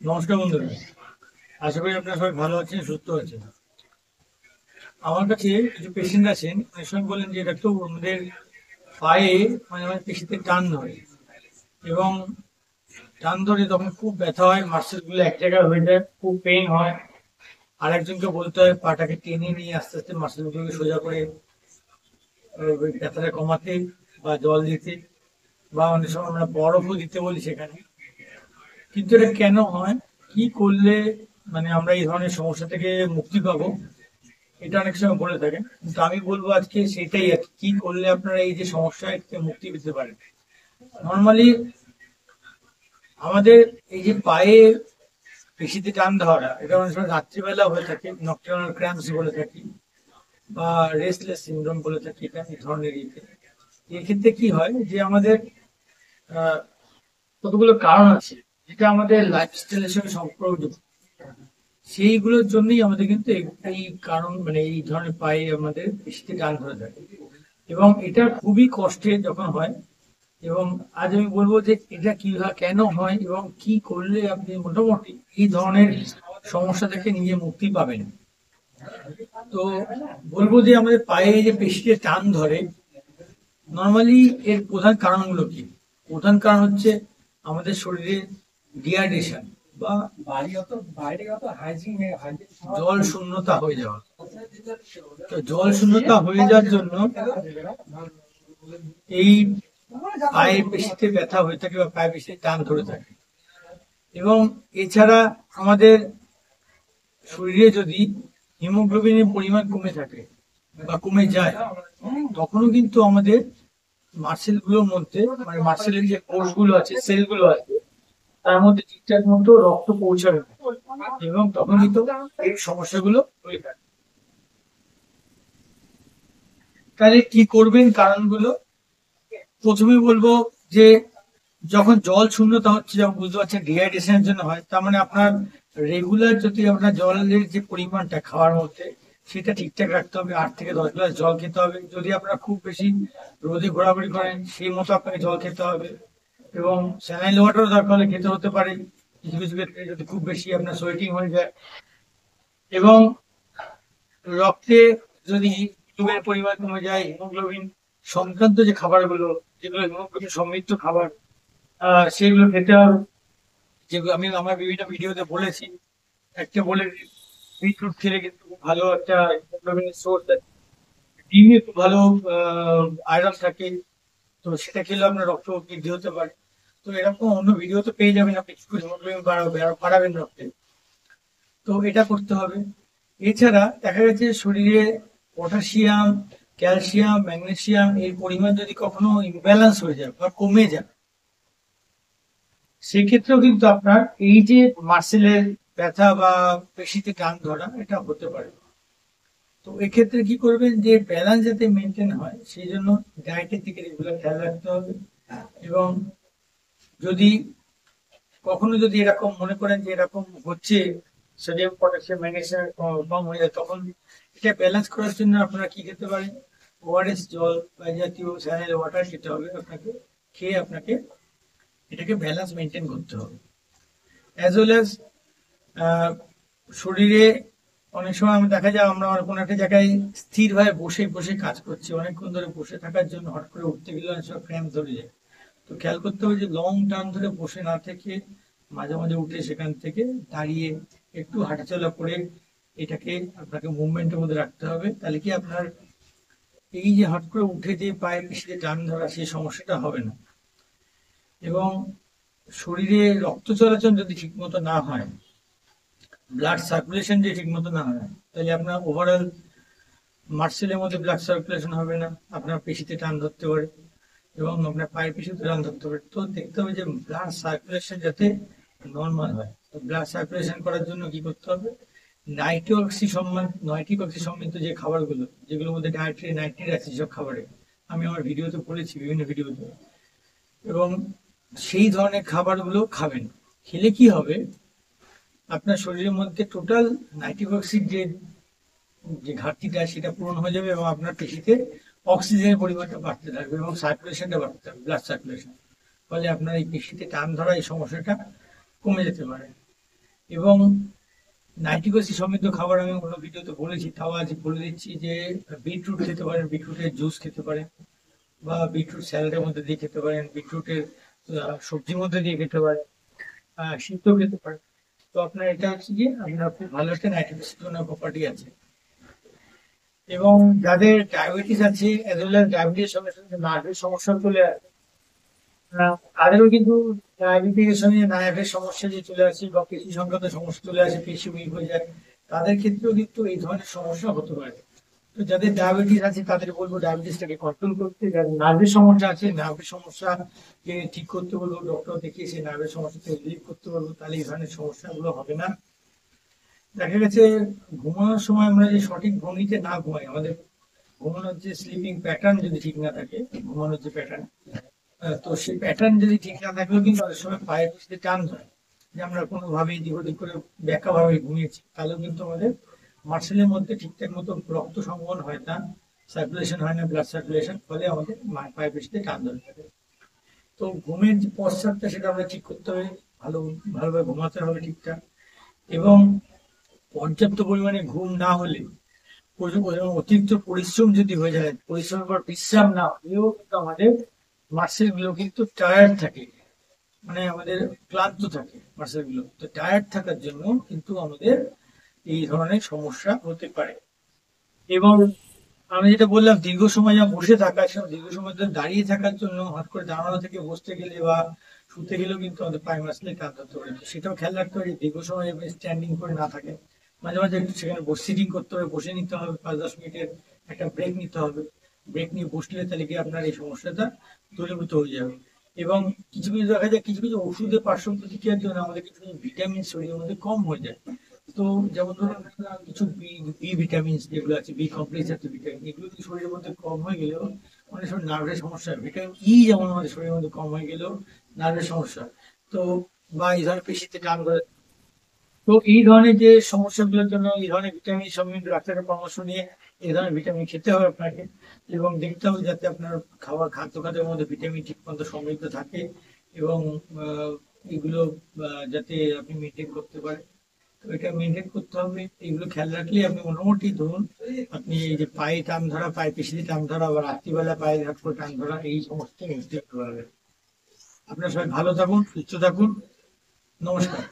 নমস্কার বন্ধুরা, আশা করি আপনারা সবাই ভালো আছেন, সুস্থ আছেন। আমার কাছে কিছু পেশেন্ট আছেন, অনেক সময় বলেন যে ডাক্তার আমাদের পায়ে মানে পেশিতে টান ধরে, এবং টান ধরে তখন খুব ব্যথা হয়, মাসেল গুলো এক জায়গায় হয়ে যায়, খুব পেইন হয়। আর একজনকে বলতে হয় পাটাকে টেনে নিয়ে আস্তে আস্তে মাসেল গুলোকে সোজা করে ওই ব্যথাটা কমাতে, বা জল দিতে, বা অনেক সময় আমরা বরফও দিতে বলি সেখানে। কিন্তু এটা কেন হয়, কি করলে মানে আমরা এই ধরনের সমস্যা থেকে মুক্তি পাবো, এটা অনেক সময় বলে থাকেন। কিন্তু আমি বলবো আজকে সেটাই আর কি করলে আপনারা এই যে সমস্যা থেকে মুক্তি পেতে পারেন। নর্মালি আমাদের এই যে পায়ে পেশিতে টান ধরা, এটা অনেক সময় রাত্রিবেলা হয়ে থাকে, নকটার্নাল ক্র্যাম্পস বলে থাকি, বা রেস্টলেস সিনড্রোম বলে থাকি। এটা এই ধরনের এক্ষেত্রে কি হয় যে আমাদের কতগুলো কারণ আছে, যেটা আমাদের লাইফস্টাইলের সঙ্গে সম্পর্কযুক্ত। সেইগুলোর জন্যই আমাদের কিন্তু এই কারণ মানে এই ধরনের পায়ে আমাদের পেশিতে টান ধরে থাকে, এবং এটা খুবই কষ্টের যখন হয়। এবং আজ আমি বলবো যে এটা কেন হয় এবং কি করলে আপনি মোটামুটি এই ধরনের সমস্যা থেকে নিজে মুক্তি পাবেন। তো বলবো যে আমাদের পায়ে যে পেশিতে টান ধরে, নর্মালি এর প্রধান কারণগুলো কি? প্রধান কারণ হচ্ছে আমাদের শরীরে ডিহাইড্রেশন বা জল শূন্যতা হয়ে যাওয়া। তো জল শূন্যতা হয়ে যাওয়ার জন্য এই পায়ের পেশিতে ব্যথা হয়ে থাকে বা পায়ের পেশিতে টান ধরে থাকে। এবং এছাড়া আমাদের শরীরে যদি হিমোগ্লোবিনের পরিমাণ কমে থাকে বা কমে যায়, তখনও কিন্তু আমাদের মাসেল গুলোর মধ্যে মানে মাসেলের যে কোষগুলো আছে, সেলগুলো আছে, তার মধ্যে ঠিকঠাক মতো রক্ত পৌঁছাবে না, এবং তখন কিন্তু এই সমস্যাগুলো হয়ে থাকে। তাহলে কি করবেন কারণগুলো? প্রথমে বলবো যে যখন জল শূন্যতা হচ্ছে, যেমন বুঝতে পারছেন ডিহাইড্রেশনের জন্য হয়, তার মানে আপনার রেগুলার যদি আপনার জলের যে পরিমাণটা খাওয়ার মধ্যে, সেটা ঠিকঠাক রাখতে হবে। 8 থেকে 10 গ্লাস জল খেতে হবে। যদি আপনারা খুব বেশি রোদে ঘোরাঘুরি করেন, সেই মতো আপনাকে জল খেতে হবে। এবং স্যালাইন ওয়াটারও দরকার হলে খেতে হতে পারে কিছু কিছু ক্ষেত্রে, যদি খুব বেশি আপনার সোয়েটিং হয়ে যায়। এবং রক্তে যদি হিমোগ্লোবিনের পরিমাণ কমে যায়, হিমোগ্লোবিন সংক্রান্ত যে খাবারগুলো, যেগুলো হিমোগ্লোবিন সমৃদ্ধ খাবার, সেগুলো খেতে হবে। যেগুলো আমি আমার বিভিন্ন ভিডিওতে বলেছি। একটা বলে বিটরুট খেলে কিন্তু খুব ভালো একটা হিমোগ্লোবিনের সোর্স আছে। ডিমে খুব ভালো আয়রন থাকে, তো সেটা খেলে আপনার রক্ত বৃদ্ধি হতে পারে। তো এরকম অন্য ভিডিও তো পেয়ে যাবেন, আপনি কি করে হিমোগ্লোবিন বাড়াবে আর বাড়াবেন রক্তে। তো এটা করতে হবে। এছাড়া দেখা গেছে শরীরে পটাশিয়াম, ক্যালসিয়াম, ম্যাগনেসিয়াম এর পরিমাণ যদি কখনো ইমব্যালেন্স হয়ে যায় বা কমে যায়, সেক্ষেত্রেও কিন্তু আপনার এই যে মাসেলের ব্যথা বা পেশিতে টান ধরা, এটা হতে পারে। তো এক্ষেত্রে কি করবেন, যে ব্যালেন্স যাতে মেনটেন হয় সেই জন্য ডায়েটের দিকে রেগুলার খেয়াল রাখতে হবে। এবং যদি কখনো যদি এরকম মনে করেন যে এরকম হচ্ছে, সোডিয়াম, পটাশিয়াম, ম্যাগনেসিয়াম কম হয়ে যায়, তখন এটা ব্যালেন্স করার জন্য আপনারা কি খেতে পারেন? ওআরএস জল বা জাতীয় স্যালাইন ওয়াটার খেতে হবে আপনাকে। খেয়ে আপনাকে এটাকে ব্যালেন্স মেনটেন করতে হবে। অ্যাজ ওয়েল অ্যাজ শরীরে অনেক সময় আমি দেখা যায় আমরা কোনো একটা জায়গায় স্থিরভাবে বসে বসে কাজ করছি, অনেকক্ষণ ধরে বসে থাকার জন্য হঠাৎ করে উঠতে গেলে অনেক সময় ক্র্যাম্প ধরে যায়। তো খেয়াল করতে হবে যে লং টার্ম ধরে বসে না থেকে মাঝে মাঝে উঠে সেখান থেকে দাঁড়িয়ে একটু হাঁটাচলা করে এটাকে আপনাকে মুভমেন্টের মধ্যে রাখতে হবে। তাহলে কি আপনার এই যে হঠাৎ করে উঠে যে পায়ের পেশিতে টান ধরা, সেই সমস্যাটা হবে না। এবং শরীরে রক্ত চলাচল যদি ঠিক মতো না হয়, ব্লাড সার্কুলেশন যদি ঠিক মতো না হয়, তাহলে আপনার ওভারঅল মার্সেলের মধ্যে ব্লাড সার্কুলেশন হবে না, আপনার পেশিতে টান ধরতে পারে এবং আপনার পায়ের পেশিতে টান ধরতে পারে। তো দেখতে হবে যে ব্লাড সার্কুলেশন যাতে নর্মাল হয়। তো ব্লাড সার্কুলেশন করার জন্য কি করতে হবে? নাইট্রিক অক্সি সমৃদ্ধ যে খাবারগুলো, যেগুলোর মধ্যে ডায়েটরি নাইট্রিক আছে, সব খাবারে আমি আমার ভিডিওতে বলেছি, বিভিন্ন ভিডিওতে। এবং সেই ধরনের খাবারগুলো খাবেন। খেলে কি হবে, আপনার শরীরের মধ্যে টোটাল নাইট্রিক অক্সিড যে যে ঘাটতিটা, সেটা পূরণ হয়ে যাবে এবং আপনার পেশিতে অক্সিজেনের পরিমাণটা বাড়তে থাকবে এবং সার্কুলেশনটা বাড়তে থাকবে, ব্লাড সার্কুলেশন। ফলে আপনার এই পেশিতে টান ধরা এই সমস্যাটা কমে যেতে পারে। এবং নাইট্রিক অ্যাসিড সমৃদ্ধ খাবার আমি অন্য ভিডিওতে বলেছি, তাও আজ বলে দিচ্ছি যে বিটরুট খেতে পারেন, বিটরুটের জুস খেতে পারেন, বা বিটরুট স্যালাডের মধ্যে দিয়ে খেতে পারেন, বিটরুটের সবজির মধ্যে দিয়ে খেতে পারেন, সিদ্ধ খেতে পারেন। তো আপনার এটা হচ্ছে যে আপনার খুব ভালো একটা নাইট্রিক অ্যাসিড প্রপার্টি আছে। এবং যাদের ডায়াবেটিস আছে, অ্যাজ ওয়েল অ্যাজ ডায়াবেটিস সঙ্গে সঙ্গে নার্ভের সমস্যা চলে আসে, তাদেরও কিন্তু ডায়াবেটিসের সঙ্গে নার্ভের সমস্যা যে চলে আসে বা পেশি সংক্রান্ত সমস্যা চলে আসে, পেশি উইক হয়ে যায়, তাদের ক্ষেত্রেও কিন্তু এই ধরনের সমস্যা হতে পারে। তো যাদের ডায়াবেটিস আছে তাদের বলবো ডায়াবেটিসটাকে কন্ট্রোল করতে, যাদের নার্ভের সমস্যা আছে নার্ভের সমস্যা ঠিক করতে বলবো, ডক্টর দেখিয়ে সেই নার্ভের সমস্যাকে রিলিভ করতে বলবো, তাহলে এই ধরনের সমস্যাগুলো হবে না। দেখা গেছে ঘুমানোর সময় আমরা যে সঠিক ভঙ্গিতে না ঘুমাই, আমাদের ঘুমানোর যে স্লিপিং প্যাটার্ন যদি ঠিক না থাকে, ঘুমানোর যে প্যাটার্ন, তো সেই প্যাটার্ন যদি ঠিক না থাকলেও কিন্তু অনেক সময় পায়ের পিছনে টান ধরে, যে আমরা কোনোভাবেই দিক ওদিক করে ব্যাকা ভাবে ঘুমিয়েছি, তাহলেও কিন্তু আমাদের মার্সেলের মধ্যে ঠিকঠাক মতো রক্ত সংবহন হয় না, সার্কুলেশন হয় না, ব্লাড সার্কুলেশন, ফলে আমাদের পায়ের পিছনে টান ধরে থাকে। তো ঘুমের যে পশ্চাৎটা সেটা আমরা ঠিক করতে হবে, ভালোভাবে ঘুমাতে হবে ঠিকঠাক। এবং পর্যাপ্ত পরিমাণে ঘুম না হলে, অতিরিক্ত পরিশ্রম যদি হয়ে যায়, পরিশ্রমের পর বিশ্রাম না হলেও কিন্তু আমাদের মাসেল গুলো কিন্তু টায়ার্ড থাকে, মানে আমাদের ক্লান্ত থাকে মাসেল গুলো। তো টায়ার্ড থাকার জন্য কিন্তু আমাদের এই ধরনের সমস্যা হতে পারে। এবং আমি যেটা বললাম, দীর্ঘ সময় যা বসে থাকা, দীর্ঘ সময় ধরে দাঁড়িয়ে থাকার জন্য হট করে দাঁড়ানো থেকে বসতে গেলে বা শুতে গেলেও কিন্তু আমাদের পায়ে মাসলে টান ধরতে পারে। সেটাও খেয়াল রাখতে হবে, দীর্ঘ সময় স্ট্যান্ডিং করে না থাকে, মাঝে মাঝে একটু সেখানে সিটিং করতে হবে, বসে নিতে হবে, 5-10 মিনিটের একটা ব্রেক নিতে হবে। ব্রেক নিয়ে বসলে তাহলে কি আপনার এই সমস্যাটা দূরীভূত হয়ে যাবে। এবং কিছু কিছু দেখা যায়, কিছু কিছু ওষুধের পার্শ্ব প্রতিক্রিয়ার জন্য আমাদের কিছু ভিটামিন শরীরের মধ্যে কম হয়ে যায়। তো যেমন ধরুন কিছু বি ভিটামিন যেগুলো আছে, বি কমপ্লেক্স জাতীয় ভিটামিন, এগুলো যদি শরীরের মধ্যে কম হয়ে গেলেও অনেক সময় নার্ভের সমস্যা হয়। ভিটামিন ই যেমন আমাদের শরীরের মধ্যে কম হয়ে গেলেও নার্ভের সমস্যা হয়। তো বা এই ধরনের পেশিতে টান ধরে। তো এই ধরনের যে সমস্যাগুলোর জন্য এই ধরনের ভিটামিন সমৃদ্ধ ডাক্তারের পরামর্শ নিয়ে এই ধরনের ভিটামিন খেতে হবে আপনাকে। এবং দেখতে হবে যাতে আপনার খাদ্য খাদ্যের মধ্যে ভিটামিন ঠিক মতো সমৃদ্ধ থাকে, এবং এগুলো যাতে আপনি মেনটেন করতে পারেন। তো এটা মেনটেন করতে হবে, এগুলো খেয়াল রাখলে আপনি মোটামুটি ধরুন, আপনি এই যে পায়ে টান ধরা, পায়ে পেশিতে টান ধরা বা রাত্রিবেলা পায়ে হাত করে টান ধরা, এই সমস্ত নিতে পারবেন। আপনার সবাই ভালো থাকুন, সুস্থ থাকুন, নমস্কার।